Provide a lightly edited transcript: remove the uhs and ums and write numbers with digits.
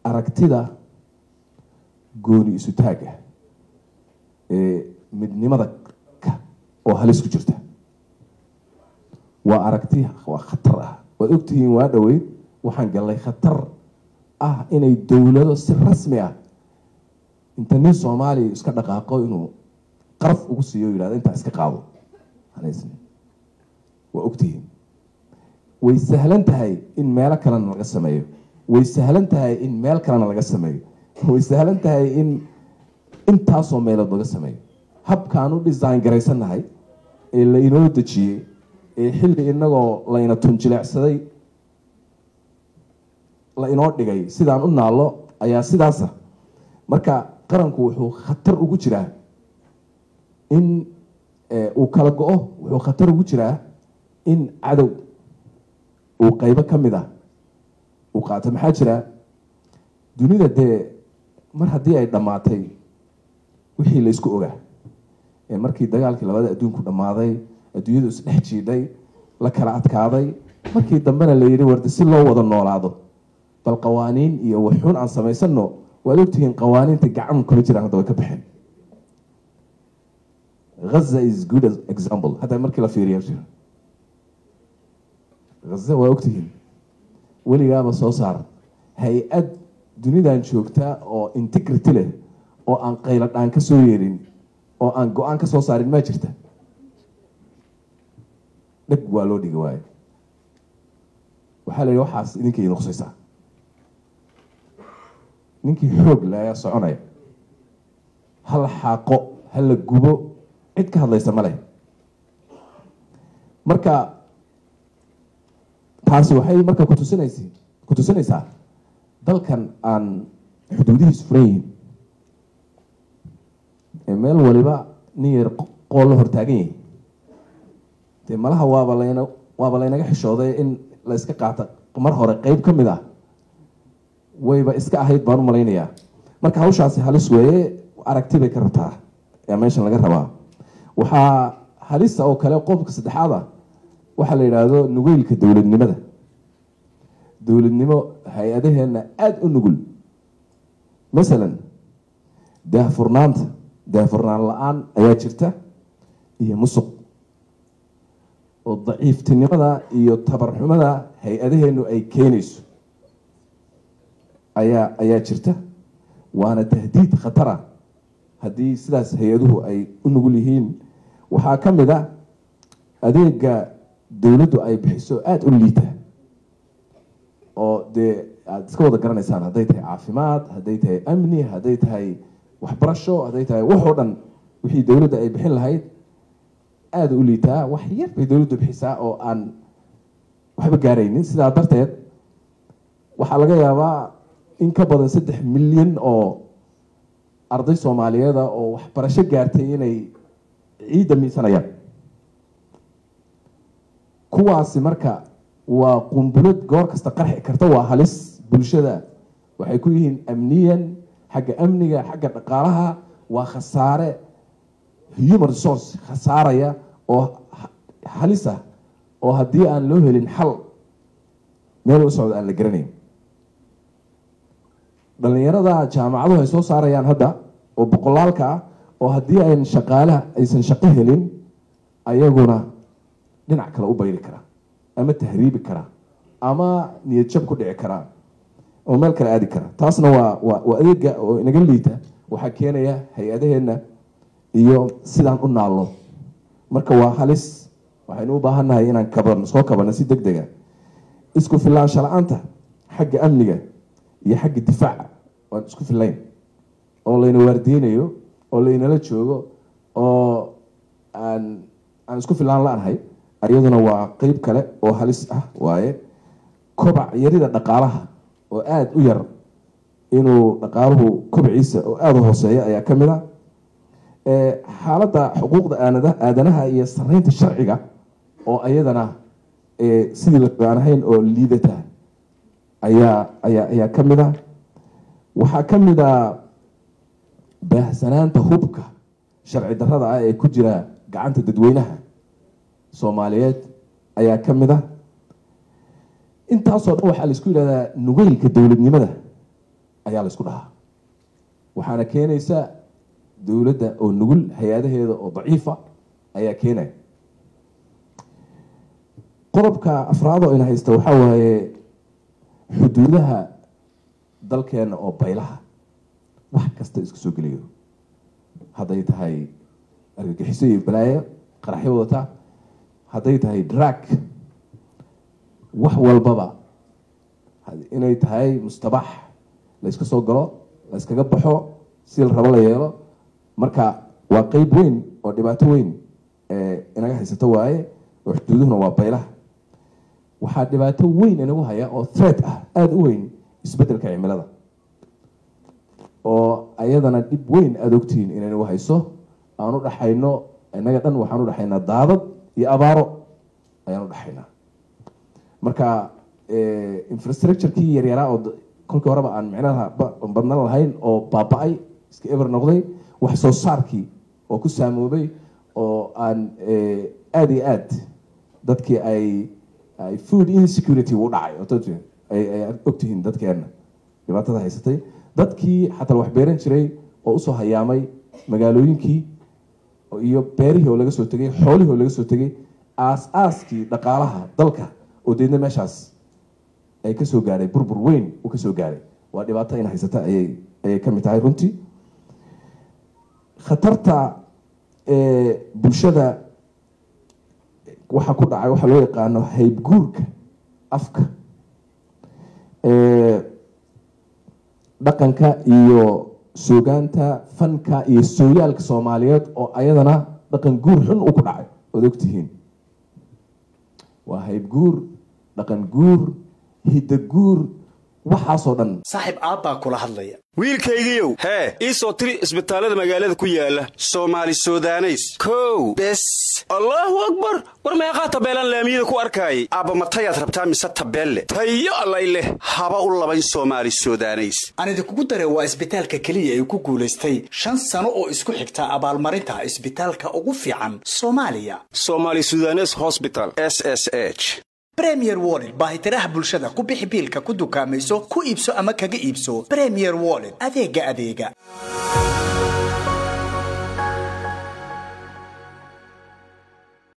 aragtida gooni isu taaga midnimada oo halis ku jirta waa aragti waa khatar ah waad ogtihiin waa dhaweyd waxaan galay khatar ah inay dowlado si rasmi ah inta nin Soomaali iska dhaqaaqo inuu qaraf ugu siiyo yiraahdo inta iska qaado haneysna waa ogtihiin way sahlan tahay in meel kale laga sameeyo way sahlan tahay in meel kale laga sameeyo way sahlan tahay in intaasoo meelood laga sameeyo habkaan u design garaysanahay ee la inoo dejiyay ee xilli inagoo la ina tunjilecsaday la inoo dhigay sidaan u naalo ayaa sidaas marka qaranku wuxuu khatar ugu jiraa in uu kala go'o wuxuu khatar ugu jiraa in cadow uu qaybo ka mid ah uu qaato maxaa jira dunida dee mar haddii ay dhammaatay wixii la isku ogaa markii dagaalkii labada adduunku dhammaaday adduunyadu isdhex jiidhay la kala adkaaday markii dambena la yidhi warda si loo wada noolaado bal qawaaniin iyo waxuun aan samaysano waad ogtihiin qawaaniinta gacan kula jiraan hadda way ka baxeen Gaza is good as example hadda markii la fiiriyo Gaza waa ogtihiin weligaaba soo saar hay-ad dunidan joogta oo integrity leh oo aan qaylo dhaan ka soo yeerin oo aan go-aan ka soo saarin ma jirta dheg waa loo dhigi waayo waxaa la yidhi waxaas idinkay noqsaysaa ninkii xoog le ayaa soconaya hal xaaqo hala gubo cid ka hadlaysa ma leh marka taasi waxay marka kutusinaysaa dalkan aan xuduudihiisu furan yihiin meel waliba nin yar qool la hortaagan yahay dee malaha waaba laynaga xishooday in la iska qaata mar hore qeyb ka mid ah wayba iska ahayd baan u malaynayaa marka hawshaasi halis weeye aragti bay ka rabtaa ee meeshan laga rabaa waxaa halisa oo kale qodobka saddexaad ah waxaa la yidhaahdo nugeylka dowladnimo hay-adaheena aada u nugul masalan daahfurnaan la-aan ayaa jirta iyo musuq oo daciiftinimada iyo tabarxumada hay-adaheenu ay keenayso ayaa jirta waana tahdiid khatara haddii sidaas hay-aduhu ay u nugul yihiin waxaa ka mid a adeega dowladdu ay bixiso aada u liita oo dee aada iska wada garanaysaan hadday tahay caafimaad hadday tahay amni hadday tahay waxbarasho hadday tahay waxoo dhan wixii dowladda ay bixin lahayd aada u liitaa wax yar bay dowladdu bixisaa oo aan waxba gaaraynin sidaa darteed waxaa laga yaabaa in ka badan 3 milyan oo arday Soomaaliyeed oo waxbarasho gaartay inay ciida miisanayaan kuwaasi marka waa qumbulad goor kasta qarxi karta waa halis bulshada waxay ku yihiin amniyan xagga amniga xagga dhaqaalaha waa khasaare human resource khasaaraya oo halis ah oo haddii aan loo helin xal meel u socdo aan la garanayn dhalinyarada jaamacaduhu ay soo saarayaan hadda oo boqolaalka ah oo haddii aysan shaqo helin ayaguna dhinac kale u bayri kara ama tahriibi kara ama niyad jab ku dhici kara oo meel kale aadi kara taasna waa adeega oo inaga liita waxaa keenaya hay-adaheena iyo sidaan u naallo marka waa halis waxaynu u baahannahay inaan soo kabano si deg dega isku filaansho la-aanta xagga amniga iyo xagga difaaca waan isku filayn oo layna waardiyeynayo oo laynala joogo oo aan isku filaan la-nahay ayaduna waa qeyb kale oo halis ah waaye kobac yarida dhaqaalaha oo aada u yar inuu dhaqaaluhu kobciisa oo aada u hooseeya ayaa ka mid a xaaladda xuquuqda aadanaha iyo sareynta sharciga oo ayadana sidii la aan ahayn oo liidata ayaa ka mid a waxaa ka mid a baahsanaanta hubka sharci darrada ah ee ku jira gacanta dadweynaha Soomaaliyeed ayaa ka mid ah intaasoo dhan waxaa la isku yidhahdaa nugeylka dowladnimada ayaa la isku dhahaa waxaana keenaysa dowladda oo nugul hay-adaheeda oo daciifa ayaa keenaya qodobka afraad oo ina haysta waxaa waaye xuduudaha dalkeena oo baylaha wax kasta isku soo gelayo hadday tahay argagixiso iyo balaayo qaraxyo wadata hadday tahay drag wax walbaba inay tahay mustabax la iska soo galo la iskaga baxo si la rabo la yeelo marka waa qeyb weyn oo dhibaato weyn inaga haysato waaye oo xuduuduhuna waa baylaha waxaa dhibaato weyn inagu haya oo threat ah aada u weyn isbeddelka cimilada oo ayadana dhib weyn aada ogtihiin inaynagu hayso aan u dhaxayno innaga dhan waxaan u dhaxaynaa daadad iyo abaaro ayaan u dhaxaynaa marka infrastructurekii yaryaraa oo kolkii horeba aan micnaha badnan lahayn oo baaba-ay iska eber noqday wax soo saarkii oo ku saamoobay oo aan aada iyo aad dadkii ay food insecurity u dhacay ay ogtihiin dadkeena dhibaatada haysatay dadkii xataa wax beeran jiray oo usoo hayaamay magaalooyinkii iyo beerihii oo laga soo tegay xoolihii oo laga soo tegay aas-aaskii dhaqaalaha dalka oo deedna meeshaas ay kasoo gaadhay burbur weyn uu kasoo gaadhay waa dhibaato in haysata ayay ka mid tahay runtii khatarta bulshada waxaa ku dhacay waxaa loo yaqaano haybguurka afka dhaqanka iyo suugaanta fanka iyo sooyaalka soomaaliyeed oo ayadana dhaqan guur xun uu ku dhacay ood ogtihiin waa haybguur dhaqan guur hidda guur waxaasoo dhan saaxiib aabbaa kula hadlaya wiilkaygiiow hee ii soo tiri isbitaallada magaalada ku yaala soomaali sudaneys kow bes allaahu akbar war meeqaa tabeelaan laamiyada ku arkaayay aabba matayaad rabtaa mise tabeelle tayo allay leh haba u labayn soomaali sudaneys anidi kugu dare waa isbitaalka keliya ay ku guulaystay 5 sano oo isku xigta abaalmarinta isbitaalka ugu fiican Soomaaliya Somali Sudanese Hospital SSH Premier Wallet baahitiraha bulshada ku bixi biilka ku dukaamayso ku iibso ama kaga iibso Premier Wallet adeega